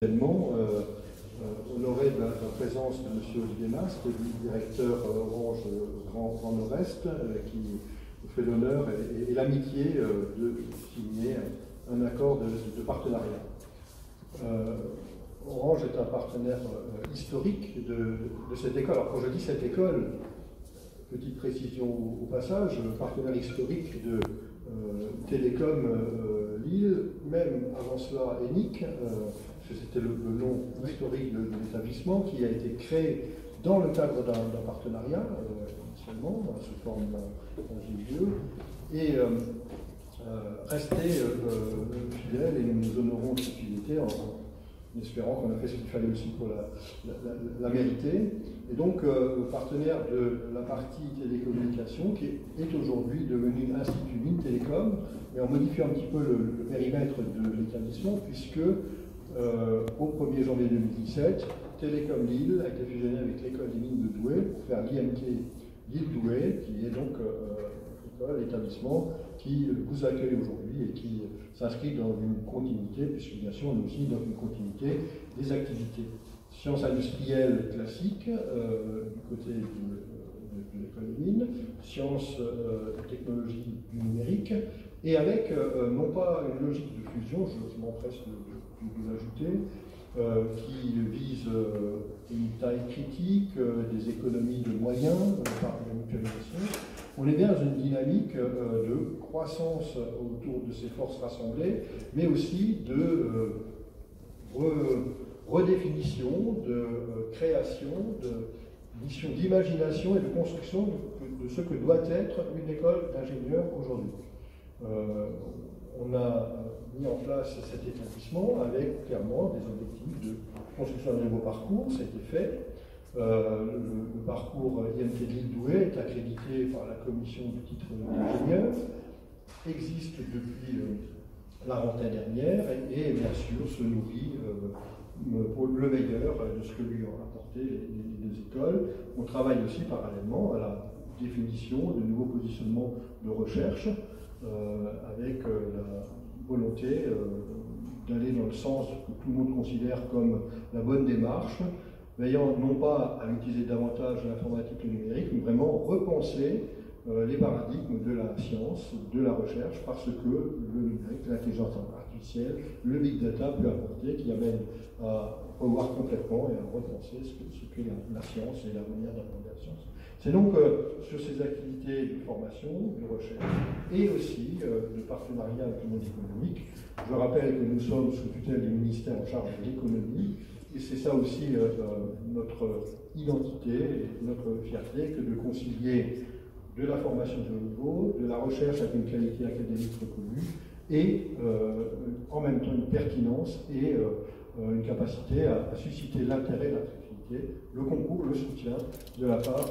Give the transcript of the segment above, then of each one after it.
Honoré de la présence de M. Olivier Masque, directeur Orange Grand Nord-Est, qui nous fait l'honneur et l'amitié de signer un accord de partenariat. Orange est un partenaire historique de cette école. Alors quand je dis cette école, petite précision au passage, partenaire historique de Télécom Lille, même avant cela ENIC, c'était le nom historique de l'établissement, qui a été créé dans le cadre d'un partenariat, initialement, sous forme d'un GIE, et rester fidèle, et nous nous honorons de cette fidélité en espérant qu'on a fait ce qu'il fallait aussi pour la mériter. Et donc, partenaire de la partie télécommunication, qui est aujourd'hui devenu Institut Mines Télécom, mais en modifiant un petit peu le périmètre de l'établissement, puisque au 1er janvier 2017, Télécom Lille a été fusionné avec l'école des mines de Douai pour faire l'IMT Lille-Douai, qui est donc l'établissement qui vous accueille aujourd'hui et qui s'inscrit dans une continuité, puisque bien sûr on est aussi dans une continuité des activités. Sciences industrielles classiques du côté de l'école des mines, sciences et technologies du numérique, et avec non pas une logique de fusion, je m'empresse de vous ajouter, qui vise une taille critique, des économies de moyens par la mutualisation. On est bien dans une dynamique de croissance autour de ces forces rassemblées, mais aussi de redéfinition, de création, de mission d'imagination et de construction de ce que doit être une école d'ingénieurs aujourd'hui. On a mis en place cet établissement avec clairement des objectifs de construction d'un nouveau parcours, ça a été fait. Le parcours IMT Lille-Douai est accrédité par la commission du titre d'ingénieur, existe depuis la rentrée dernière et bien sûr se nourrit pour le meilleur de ce que lui ont apporté les deux écoles. On travaille aussi parallèlement à la définition de nouveaux positionnements de recherche avec la volonté d'aller dans le sens que tout le monde considère comme la bonne démarche, veillant non pas à utiliser davantage l'informatique et le numérique, mais vraiment repenser les paradigmes de la science, de la recherche, parce que le numérique, l'intelligence artificielle, le big data peut apporter, qui amène à revoir complètement et à repenser ce qu'est la science et la manière d'apprendre la science. C'est donc sur ces activités de formation, de recherche et aussi de partenariat avec le monde économique. Je rappelle que nous sommes sous tutelle du ministère en charge de l'économie, et c'est ça aussi notre identité et notre fierté que de concilier de la formation de haut niveau, de la recherche avec une qualité académique reconnue, et en même temps une pertinence et une capacité à susciter l'intérêt, l'attractivité, le concours, le soutien de la part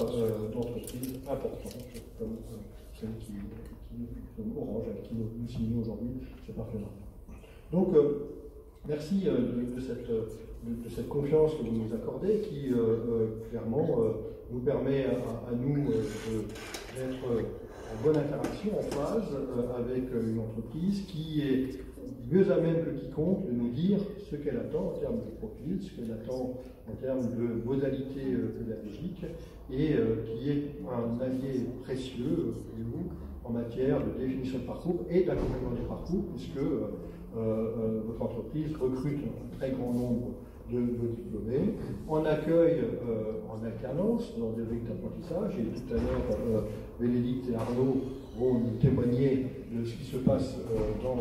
d'entreprises importantes comme celle comme Orange, avec qui nous signons aujourd'hui ce partenariat. Donc, merci de cette confiance que vous nous accordez, qui clairement nous permet à nous d'être en bonne interaction, en phase avec une entreprise qui est mieux à même que quiconque de nous dire ce qu'elle attend en termes de profil, ce qu'elle attend en termes de modalités pédagogiques, et qui est un allié précieux pour nous en matière de définition de parcours et d'accompagnement des parcours, puisque votre entreprise recrute un très grand nombre de diplômés, en accueil en alternance dans des rythmes d'apprentissage, et tout à l'heure Bénédicte et Arnaud vont nous témoigner de ce qui se passe dans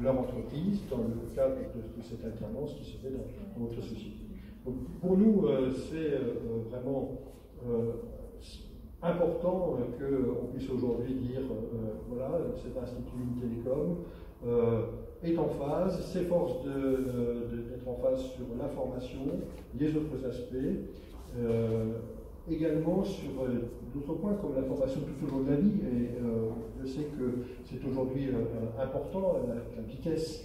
leur entreprise, dans le cadre de cette alternance qui se fait dans votre société. Donc, pour nous, c'est vraiment important qu'on puisse aujourd'hui dire, voilà, cet Institut Mines Télécom est en phase, s'efforce d'être en phase sur la formation, les autres aspects, également sur d'autres points comme la formation tout au long de la vie. Et je sais que c'est aujourd'hui important, la vitesse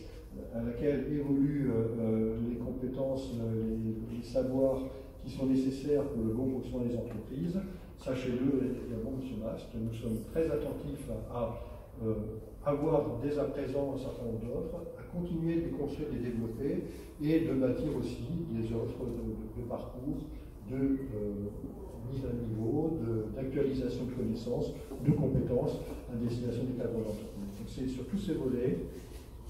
à laquelle évoluent les compétences, les savoirs qui sont nécessaires pour le bon fonctionnement des entreprises. Sachez-le également, M. Masque, nous sommes très attentifs à avoir dès à présent un certain nombre d'offres, à continuer de les construire, de les développer et de bâtir aussi des offres de parcours, de mise à niveau, d'actualisation de connaissances, de compétences à destination des cadres d'entreprise. Donc c'est sur tous ces volets,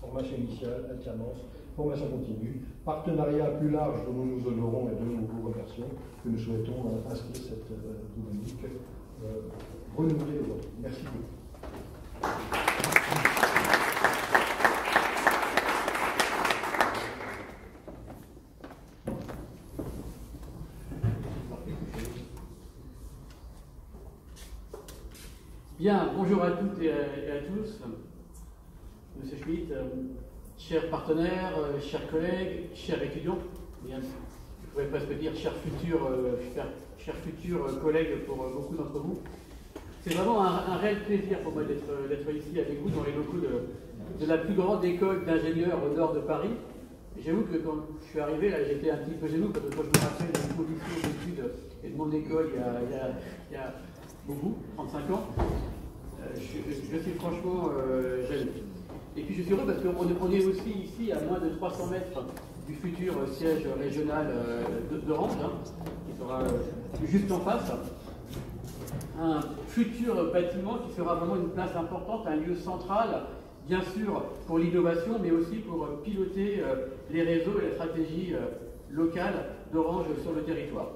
formation initiale, alternance, formation continue, partenariat plus large dont nous nous honorons et dont nous vous remercions, que nous souhaitons inscrire cette dynamique renouvelée aujourd'hui. Merci beaucoup. Bien, bonjour à toutes et à tous. Monsieur Schmitt, chers partenaires, chers collègues, chers étudiants, bien, je pourrais presque dire chers futurs collègues pour beaucoup d'entre vous. C'est vraiment un réel plaisir pour moi d'être ici avec vous dans les locaux de la plus grande école d'ingénieurs au nord de Paris. J'avoue que quand je suis arrivé, là, j'étais un petit peu gênant parce que quand je me rappelle des conditions d'études et de mon école il y a beaucoup, 35 ans. Je suis franchement jaloux. Et puis je suis heureux parce qu'on est aussi ici à moins de 300 mètres du futur siège régional d'Orange, qui sera juste en face. Un futur bâtiment qui sera vraiment une place importante, un lieu central, bien sûr pour l'innovation, mais aussi pour piloter les réseaux et la stratégie locale d'Orange sur le territoire.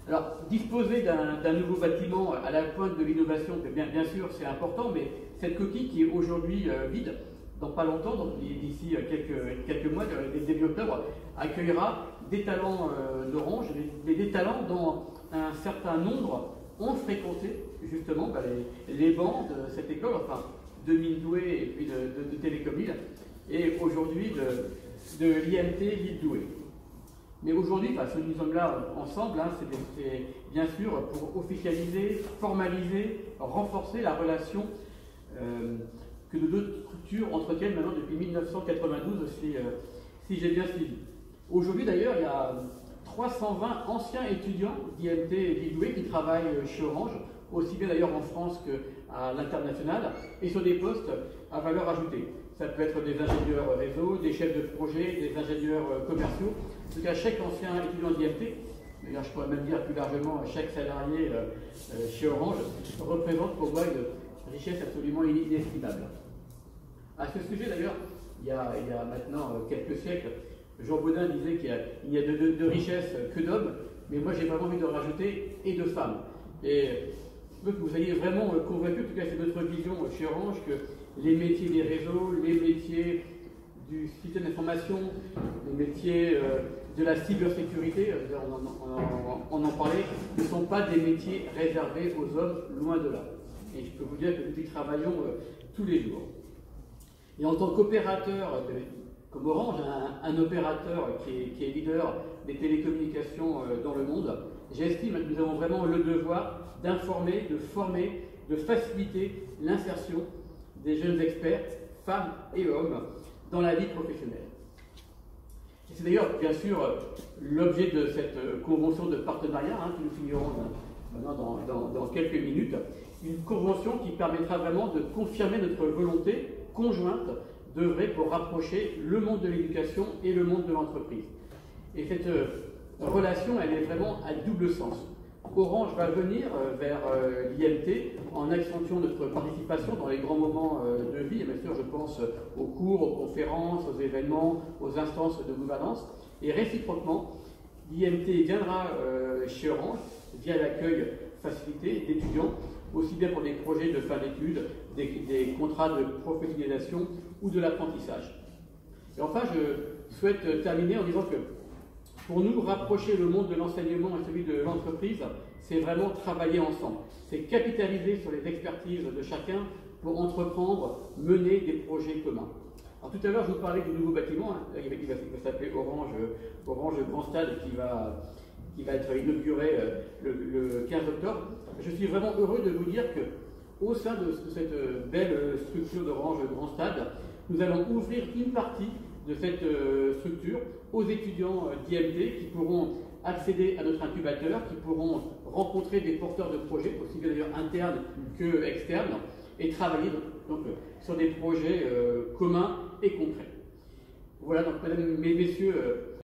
Alors, disposer d'un nouveau bâtiment à la pointe de l'innovation, bien sûr, c'est important, mais cette coquille qui est aujourd'hui vide, dans pas longtemps, donc d'ici quelques mois, début octobre, accueillera des talents d'Orange, mais des talents dont un certain nombre ont fréquenté justement les bancs de cette école, enfin de mine douée et puis de Télécomil, et aujourd'hui de l'IMT Lille Douai. Mais aujourd'hui, si nous sommes là ensemble, c'est bien sûr pour officialiser, formaliser, renforcer la relation que nos deux structures entretiennent maintenant depuis 1992, si j'ai bien suivi. Aujourd'hui d'ailleurs, il y a 320 anciens étudiants d'IMT Lille Douai qui travaillent chez Orange, aussi bien d'ailleurs en France qu'à l'international, et sur des postes à valeur ajoutée. Ça peut être des ingénieurs réseau, des chefs de projet, des ingénieurs commerciaux. En tout cas, chaque ancien étudiant d'IMT, d'ailleurs je pourrais même dire plus largement chaque salarié chez Orange, représente pour moi une richesse absolument inestimable. À ce sujet d'ailleurs, il y a maintenant quelques siècles, Jean Baudin disait qu'il n'y a de richesse que d'hommes, mais moi j'ai vraiment envie de rajouter et de femmes. Et je veux que vous ayez vraiment convaincu, en tout cas c'est notre vision chez Orange, que les métiers des réseaux, les métiers du système d'information, les métiers de la cybersécurité, on en parlait, ne sont pas des métiers réservés aux hommes, loin de là. Et je peux vous dire que nous y travaillons tous les jours. Et en tant qu'opérateur, comme Orange, un opérateur qui est leader des télécommunications dans le monde, j'estime que nous avons vraiment le devoir d'informer, de former, de faciliter l'insertion des jeunes experts, femmes et hommes, dans la vie professionnelle. Et c'est d'ailleurs, bien sûr, l'objet de cette convention de partenariat que nous signerons maintenant dans quelques minutes, une convention qui permettra vraiment de confirmer notre volonté conjointe d'œuvrer pour rapprocher le monde de l'éducation et le monde de l'entreprise. Et cette relation, elle est vraiment à double sens. Orange va venir vers l'IMT en accentuant notre participation dans les grands moments de vie. Et bien sûr, je pense aux cours, aux conférences, aux événements, aux instances de gouvernance. Et réciproquement, l'IMT viendra chez Orange via l'accueil facilité d'étudiants, aussi bien pour des projets de fin d'études, des contrats de professionnalisation ou de l'apprentissage. Et enfin, je souhaite terminer en disant que pour nous, rapprocher le monde de l'enseignement et celui de l'entreprise, c'est vraiment travailler ensemble. C'est capitaliser sur les expertises de chacun pour entreprendre, mener des projets communs. Alors tout à l'heure, je vous parlais du nouveau bâtiment, il va s'appeler Orange Grand Stade, qui va être inauguré le 15 octobre. Je suis vraiment heureux de vous dire qu'au sein de cette belle structure d'Orange Grand Stade, nous allons ouvrir une partie de cette structure aux étudiants d'IMT qui pourront accéder à notre incubateur, qui pourront rencontrer des porteurs de projets, aussi bien d'ailleurs internes que externes, et travailler sur des projets communs et concrets. Voilà, donc mesdames et messieurs,